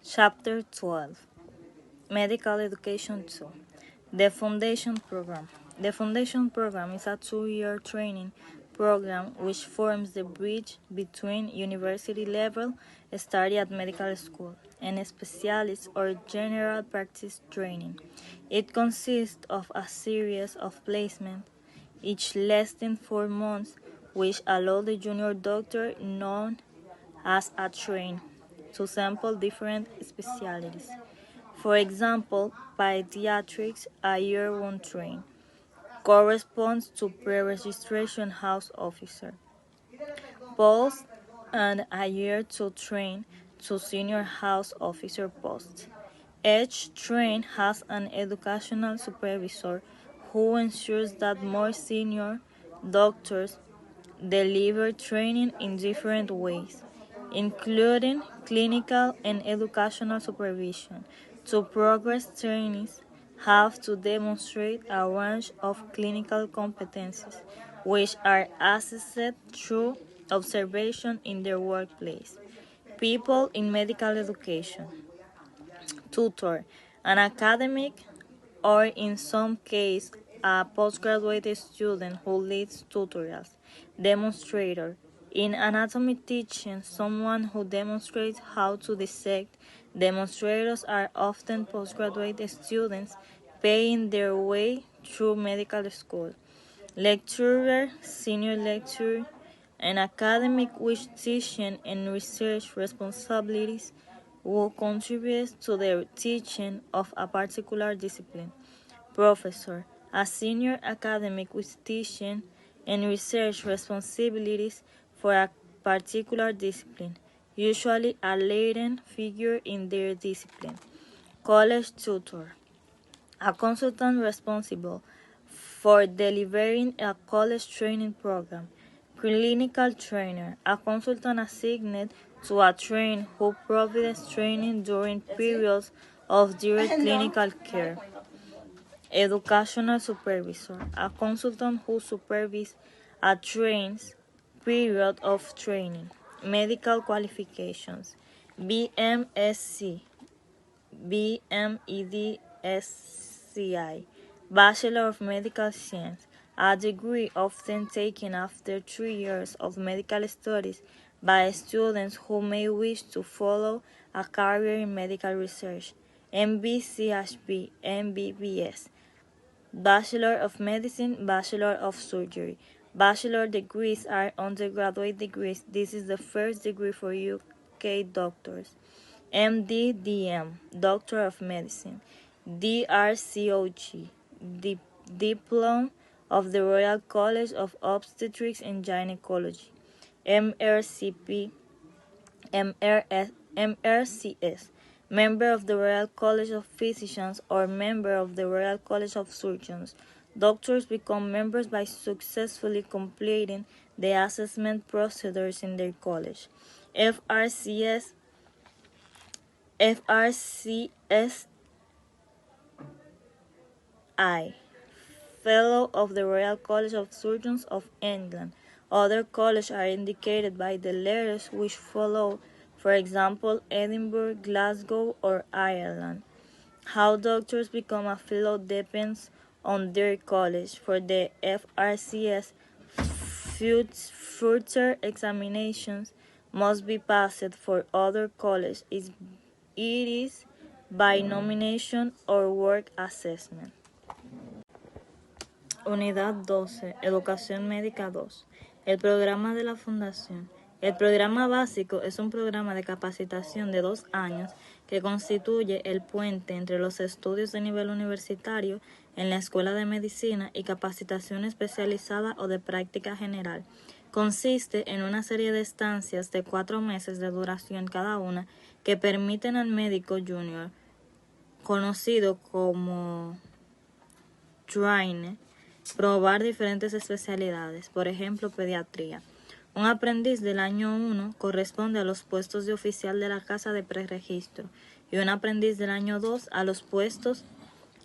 Chapter 12 Medical Education 2 The Foundation Program. The Foundation Program is a 2-year training program which forms the bridge between university level study at medical school and specialist or general practice training. It consists of a series of placements, each less than 4 months, which allow the junior doctor known as a train to sample different specialties. For example, pediatrics, a year 1 train, corresponds to pre-registration house officer. Post and a year 2 train to senior house officer post. Each train has an educational supervisor who ensures that more senior doctors deliver training in different ways, including clinical and educational supervision. To progress, trainees have to demonstrate a range of clinical competencies, which are assessed through observation in their workplace. People in medical education. Tutor, an academic, or in some cases, a postgraduate student who leads tutorials. Demonstrator, in anatomy teaching, someone who demonstrates how to dissect. Demonstrators are often postgraduate students paying their way through medical school. Lecturer, senior lecturer, an academic with teaching and research responsibilities who contributes to the teaching of a particular discipline. Professor, a senior academic with teaching and research responsibilities for a particular discipline, usually a leading figure in their discipline. College tutor, a consultant responsible for delivering a college training program. Clinical trainer, a consultant assigned to a trainee who provides training during periods of direct clinical care. Educational supervisor, a consultant who supervises a trainee's period of training. Medical qualifications, BMSc, BMEDSCI, Bachelor of Medical Science, a degree often taken after 3 years of medical studies by students who may wish to follow a career in medical research. MBCHB, MBBS, Bachelor of Medicine, Bachelor of Surgery. Bachelor degrees are undergraduate degrees. This is the first degree for UK doctors. MD-DM, Doctor of Medicine. DRCOG, Diploma of the Royal College of Obstetrics and Gynecology. MRCP, MRCS, Member of the Royal College of Physicians or Member of the Royal College of Surgeons. Doctors become members by successfully completing the assessment procedures in their college. FRCS, Fellow of the Royal College of Surgeons of England. Other colleges are indicated by the letters which follow, for example, Edinburgh, Glasgow, or Ireland. How doctors become a fellow depends on their college. For the FRCS, further examinations must be passed. For other colleges, it is by nomination or work assessment. Unidad 12. Educación Médica 2. El programa de la Fundación. El programa básico es un programa de capacitación de 2 años que constituye el puente entre los estudios de nivel universitario en la Escuela de Medicina y capacitación especializada o de práctica general. Consiste en una serie de estancias de 4 meses de duración cada una que permiten al médico junior, conocido como trainee, probar diferentes especialidades, por ejemplo, pediatría. Un aprendiz del año 1 corresponde a los puestos de oficial de la casa de preregistro y un aprendiz del año 2 a los puestos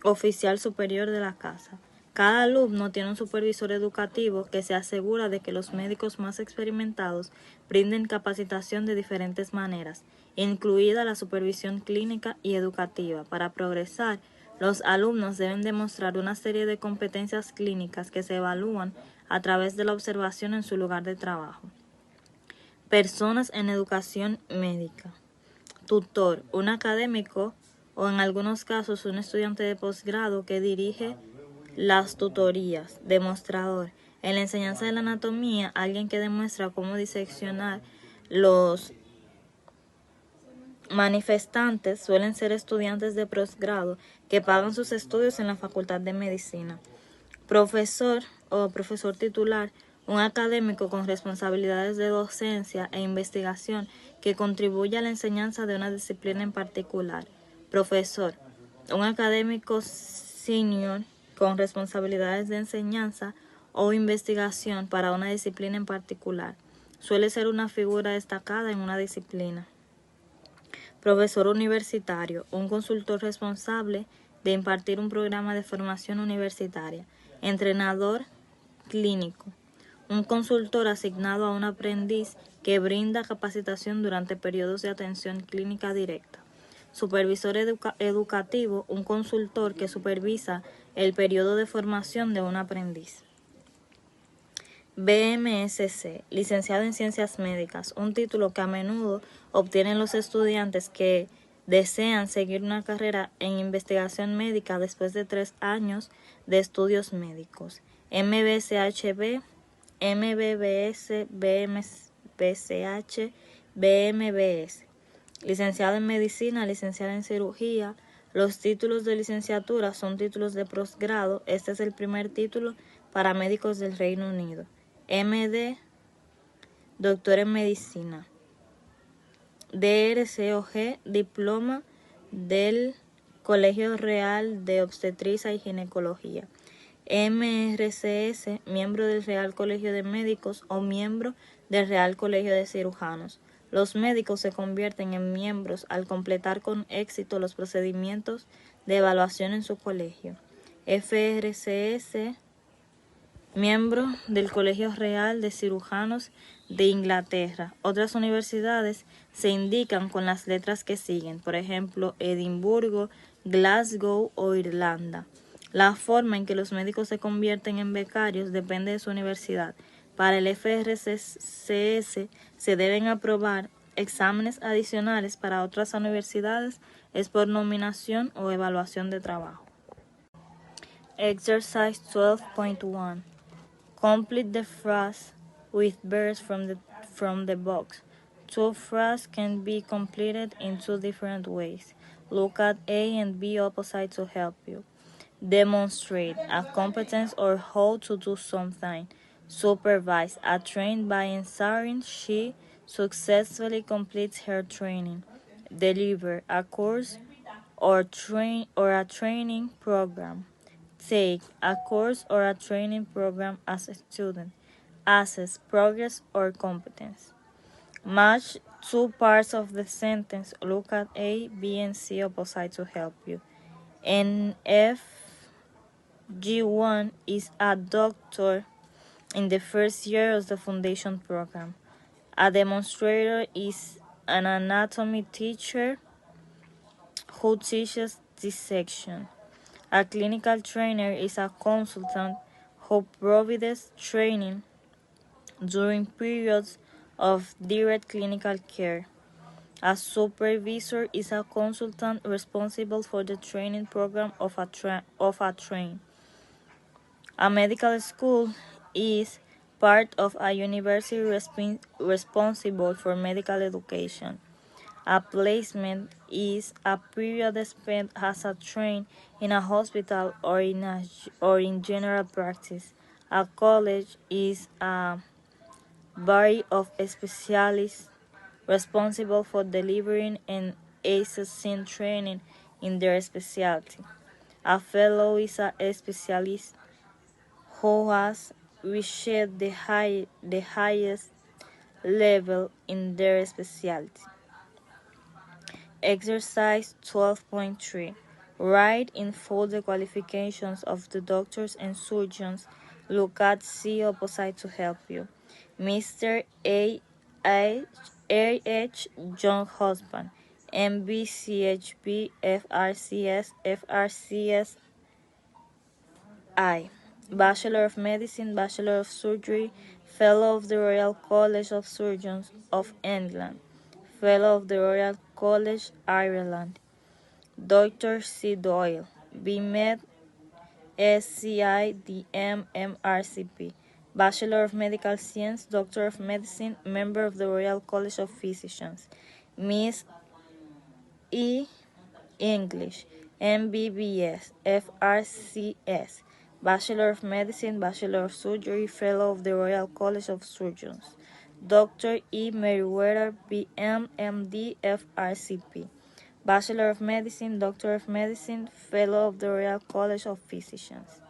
oficial superior de la casa. Cada alumno tiene un supervisor educativo que se asegura de que los médicos más experimentados brinden capacitación de diferentes maneras, incluida la supervisión clínica y educativa. Para progresar, los alumnos deben demostrar una serie de competencias clínicas que se evalúan a través de la observación en su lugar de trabajo. Personas en educación médica. Tutor, un académico o en algunos casos un estudiante de posgrado que dirige las tutorías. Demostrador, en la enseñanza de la anatomía, alguien que demuestra cómo diseccionar los manifestantes suelen ser estudiantes de posgrado que pagan sus estudios en la Facultad de Medicina. Profesor o profesor titular, un académico con responsabilidades de docencia e investigación que contribuye a la enseñanza de una disciplina en particular. Profesor, un académico senior con responsabilidades de enseñanza o investigación para una disciplina en particular. Suele ser una figura destacada en una disciplina. Profesor universitario, un consultor responsable de impartir un programa de formación universitaria. Entrenador clínico, un consultor asignado a un aprendiz que brinda capacitación durante periodos de atención clínica directa. Supervisor educativo, un consultor que supervisa el periodo de formación de un aprendiz. BMSC, licenciado en Ciencias Médicas, un título que a menudo obtienen los estudiantes que desean seguir una carrera en investigación médica después de 3 años de estudios médicos. MBCHB, MBBS, BMBCH, BMBS. Licenciado en Medicina, licenciado en Cirugía. Los títulos de licenciatura son títulos de posgrado. Este es el primer título para médicos del Reino Unido. MD, doctor en Medicina. DRCOG, diploma del Colegio Real de Obstetricia y Ginecología. MRCS, miembro del Real Colegio de Médicos o miembro del Real Colegio de Cirujanos. Los médicos se convierten en miembros al completar con éxito los procedimientos de evaluación en su colegio. FRCS, miembro del Colegio Real de Cirujanos de Inglaterra. Otras universidades se indican con las letras que siguen, por ejemplo, Edimburgo, Glasgow o Irlanda. La forma en que los médicos se convierten en becarios depende de su universidad. Para el FRCS se deben aprobar exámenes adicionales. Para otras universidades es por nominación o evaluación de trabajo. Exercise 12.1. Complete the phrase with verbs from the box. Two phrases can be completed in two different ways. Look at A and B opposite to help you. Demonstrate a competence or how to do something. Supervise a train by ensuring she successfully completes her training. Deliver a course or a training program. Take a course or a training program as a student. Assess progress or competence. Match two parts of the sentence. Look at A, B, and C opposite to help you. And FG1 is a doctor in the first year of the foundation program. A demonstrator is an anatomy teacher who teaches dissection. A clinical trainer is a consultant who provides training during periods of direct clinical care. A supervisor is a consultant responsible for the training program of a train. A medical school is part of a university responsible for medical education. A placement is a period spent as a trainee in a hospital or in general practice. A college is a body of specialists responsible for delivering and assessing training in their specialty. A fellow is a specialist who has reached the highest level in their specialty. Exercise 12.3. Write in full the qualifications of the doctors and surgeons. Look at C opposite to help you. Mr. A. H. John Husband, MB, CHB, FRCS, FRCSI, Bachelor of Medicine, Bachelor of Surgery, Fellow of the Royal College of Surgeons of England, Fellow of the Royal College, Ireland. Dr. C. Doyle, BMed, SCI, DM, MRCP, Bachelor of Medical Science, Doctor of Medicine, Member of the Royal College of Physicians. Miss E. English, MBBS, FRCS, Bachelor of Medicine, Bachelor of Surgery, Fellow of the Royal College of Surgeons. Dr. E. Meriwether, BM, MD, FRCP, Bachelor of Medicine, Doctor of Medicine, Fellow of the Royal College of Physicians.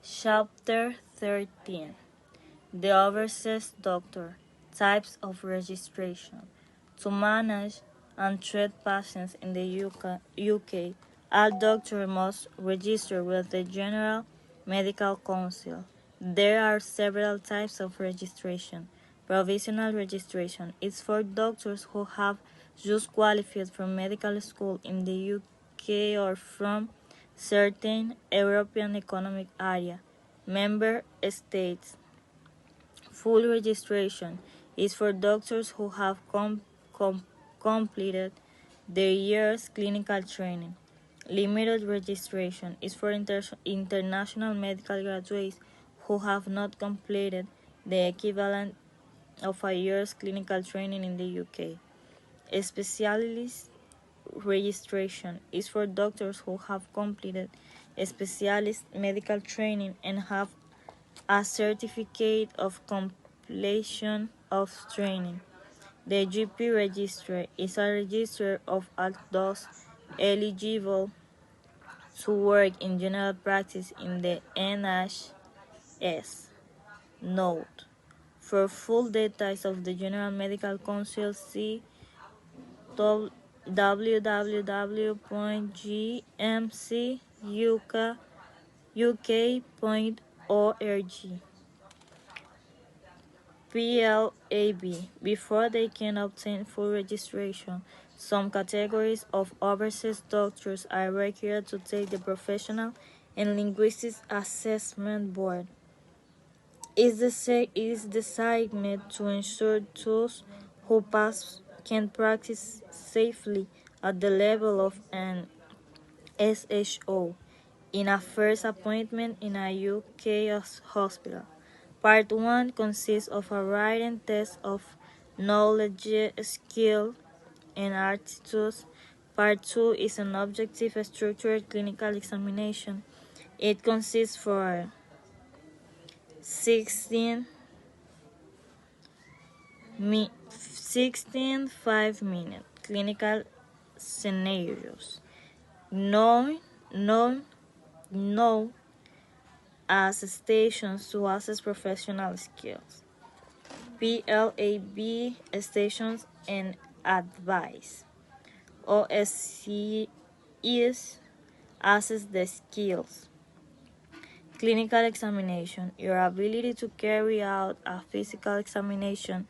Chapter 13. The Overseas Doctor. Types of Registration. To manage and treat patients in the UK, all doctors must register with the General Medical Council. There are several types of registration. Provisional registration is for doctors who have just qualified from medical school in the UK or from certain European Economic Area member states. Full registration is for doctors who have completed their year's clinical training. Limited registration is for international medical graduates who have not completed the equivalent of a year's clinical training in the UK. Specialist registration is for doctors who have completed specialist medical training and have a certificate of completion of training. The GP register is a register of all those eligible to work in general practice in the NHS. Note: for full details of the General Medical Council, see www.gmcuk.org. PLAB. Before they can obtain full registration, some categories of overseas doctors are required to take the Professional and Linguistics Assessment Board. It is designed to ensure those who pass can practice safely at the level of an SHO in a first appointment in a UK hospital. Part 1 consists of a written test of knowledge, skill, and attitudes. Part 2 is an objective structured clinical examination. It consists for 16 5-minute clinical scenarios known as stations to assess professional skills. PLAB stations and advice. OSC is assess the skills. Clinical examination, your ability to carry out a physical examination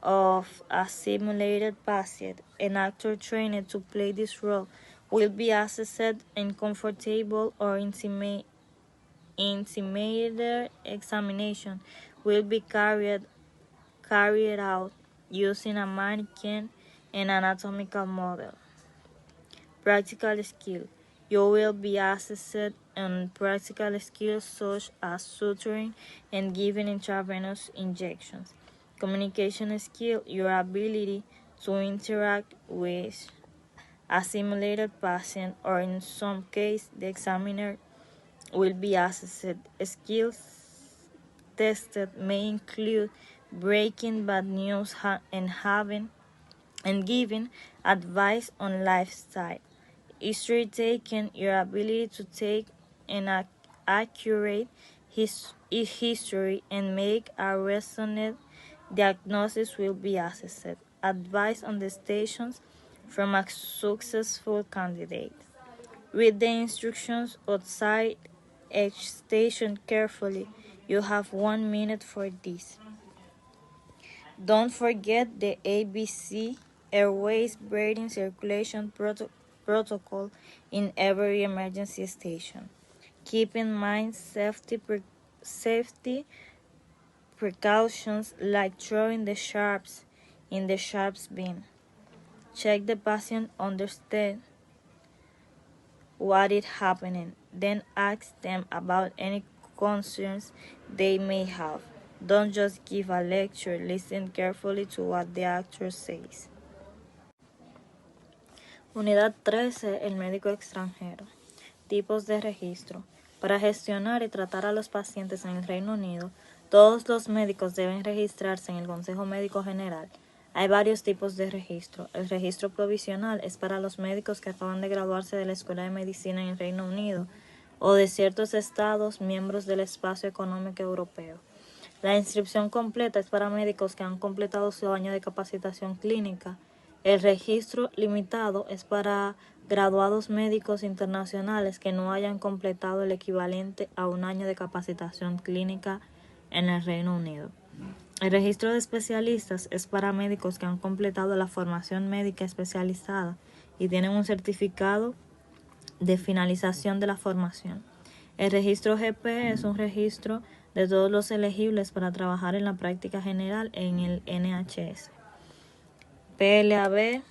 of a simulated patient. An actor trained to play this role will be assessed, and comfortable or intimidated examination will be carried out using a mannequin and anatomical model. Practical skill. You will be assessed on practical skills such as suturing and giving intravenous injections. Communication skill. Your ability to interact with a simulated patient, or in some cases, the examiner will be assessed. Skills tested may include breaking bad news and giving advice on lifestyle. History taken. Your ability to take an accurate history and make a reasoned diagnosis will be assessed. Advice on the stations from a successful candidate. Read the instructions outside each station carefully. You have 1 minute for this. Don't forget the ABC Airways breathing circulation protocol in every emergency station. Keep in mind safety precautions like throwing the sharps in the sharps bin. Check the patient understand what is happening, then ask them about any concerns they may have. Don't just give a lecture, listen carefully to what the actor says. Unidad 13. El médico extranjero. Tipos de registro. Para gestionar y tratar a los pacientes en el Reino Unido, todos los médicos deben registrarse en el Consejo Médico General. Hay varios tipos de registro. El registro provisional es para los médicos que acaban de graduarse de la Escuela de Medicina en el Reino Unido o de ciertos estados miembros del Espacio Económico Europeo. La inscripción completa es para médicos que han completado su año de capacitación clínica. El registro limitado es para graduados médicos internacionales que no hayan completado el equivalente a un año de capacitación clínica en el Reino Unido. El registro de especialistas es para médicos que han completado la formación médica especializada y tienen un certificado de finalización de la formación. El registro GP es un registro de todos los elegibles para trabajar en la práctica general en el NHS. PLAB.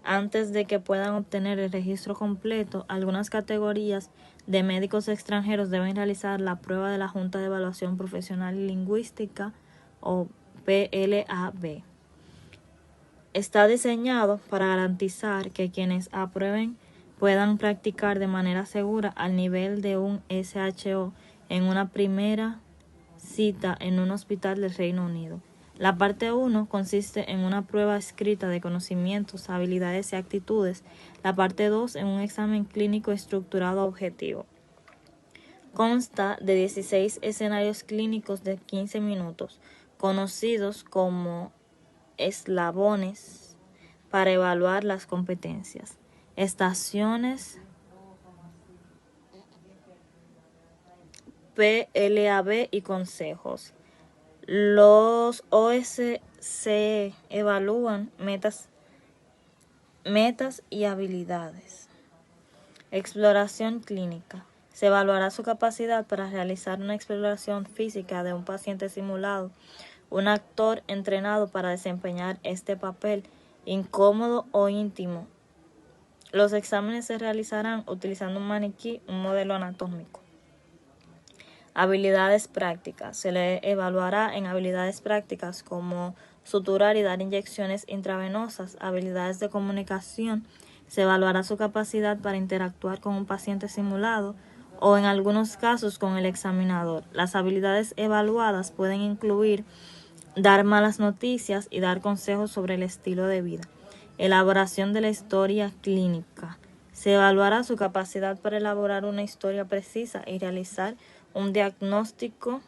Antes de que puedan obtener el registro completo, algunas categorías de médicos extranjeros deben realizar la prueba de la Junta de Evaluación Profesional y Lingüística o PLAB. Está diseñado para garantizar que quienes aprueben puedan practicar de manera segura al nivel de un SHO en una primera cita en un hospital del Reino Unido. La parte 1 consiste en una prueba escrita de conocimientos, habilidades y actitudes. La parte 2 en un examen clínico estructurado objetivo. Consta de 16 escenarios clínicos de 15 minutos, conocidos como eslabones, para evaluar las competencias. Estaciones PLAB y consejos. Los OSCE evalúan metas y habilidades. Exploración clínica. Se evaluará su capacidad para realizar una exploración física de un paciente simulado, un actor entrenado para desempeñar este papel, incómodo o íntimo. Los exámenes se realizarán utilizando un maniquí, un modelo anatómico. Habilidades prácticas. Se le evaluará en habilidades prácticas como suturar y dar inyecciones intravenosas. Habilidades de comunicación. Se evaluará su capacidad para interactuar con un paciente simulado o en algunos casos con el examinador. Las habilidades evaluadas pueden incluir dar malas noticias y dar consejos sobre el estilo de vida. Elaboración de la historia clínica. Se evaluará su capacidad para elaborar una historia precisa y realizar un diagnóstico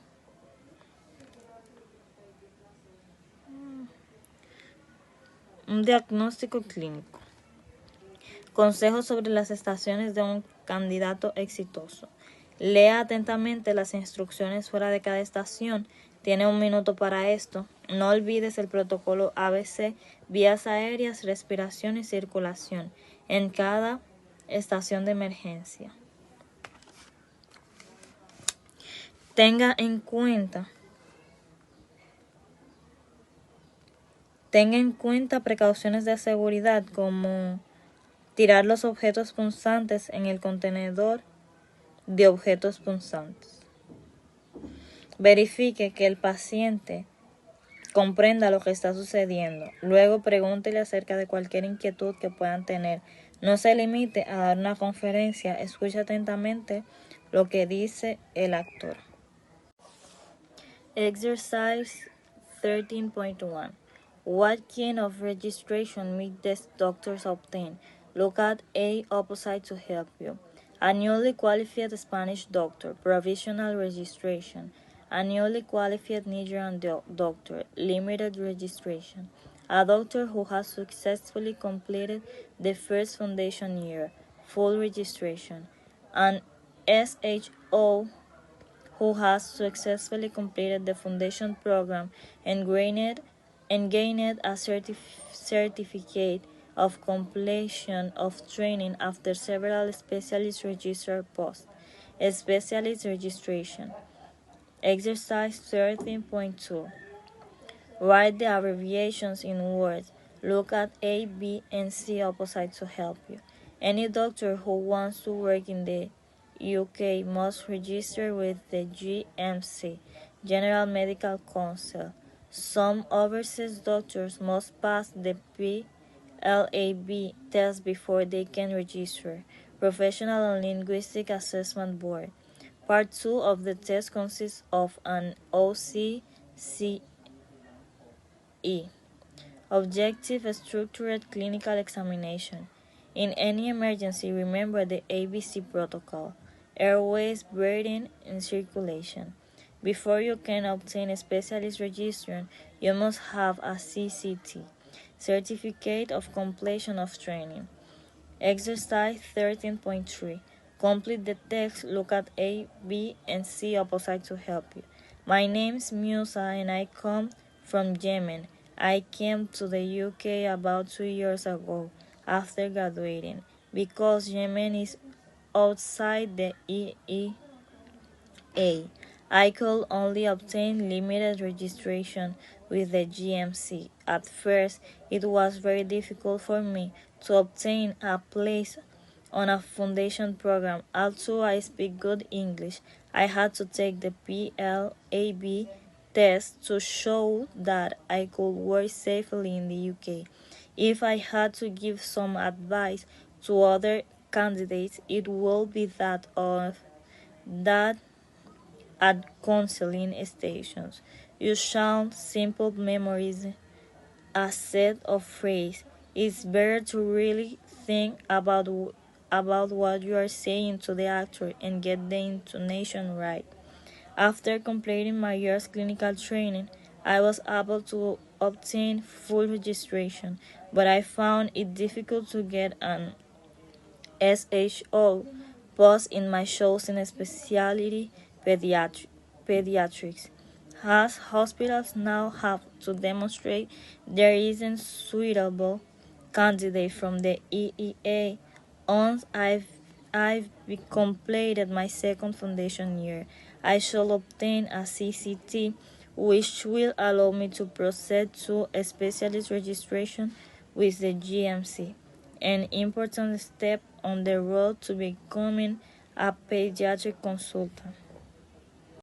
clínico. Consejos sobre las estaciones de un candidato exitoso. Lea atentamente las instrucciones fuera de cada estación. Tiene 1 minuto para esto. No olvides el protocolo ABC, vías aéreas, respiración y circulación en cada estación de emergencia. Tenga en cuenta precauciones de seguridad como tirar los objetos punzantes en el contenedor de objetos punzantes. Verifique que el paciente comprenda lo que está sucediendo. Luego pregúntele acerca de cualquier inquietud que puedan tener. No se limite a dar una conferencia, escuche atentamente lo que dice el actor. Exercise 13.1. What kind of registration may these doctors obtain? Look at A opposite to help you. A newly qualified Spanish doctor, provisional registration. A newly qualified Nigerian doctor, limited registration. A doctor who has successfully completed the first foundation year. full registration. An SHO who has successfully completed the foundation program and gained a certificate of completion of training after several specialist register posts. Specialist registration. Exercise 13.2. Write the abbreviations in words. Look at A, B, and C opposite to help you. Any doctor who wants to work in the UK must register with the GMC, General Medical Council. Some overseas doctors must pass the PLAB test before they can register. Professional and Linguistic Assessment Board. Part 2 of the test consists of an OCCE, objective structured clinical examination. In any emergency, remember the ABC protocol: airways, breathing, and circulation. Before you can obtain a specialist registration, you must have a CCT, Certificate of Completion of Training. Exercise 13.3. Complete the text. Look at A, B, and C opposite to help you. My name's Musa and I come from Yemen. I came to the UK about 2 years ago after graduating because Yemen is outside the EEA. I could only obtain limited registration with the GMC. At first, it was very difficult for me to obtain a place on a foundation program. Although I speak good English, I had to take the PLAB test to show that I could work safely in the UK. If I had to give some advice to other candidates, it would be that at counseling stations, you shout simple memorize a set of phrases. It's better to really think about what you are saying to the actor and get the intonation right. After completing my year's clinical training, I was able to obtain full registration, but I found it difficult to get an SHO post in my chosen specialty, pediatrics. As hospitals now have to demonstrate there isn't suitable candidate from the EEA. Once I've completed my second foundation year, I shall obtain a CCT, which will allow me to proceed to a specialist registration with the GMC, an important step on the road to becoming a pediatric consultant.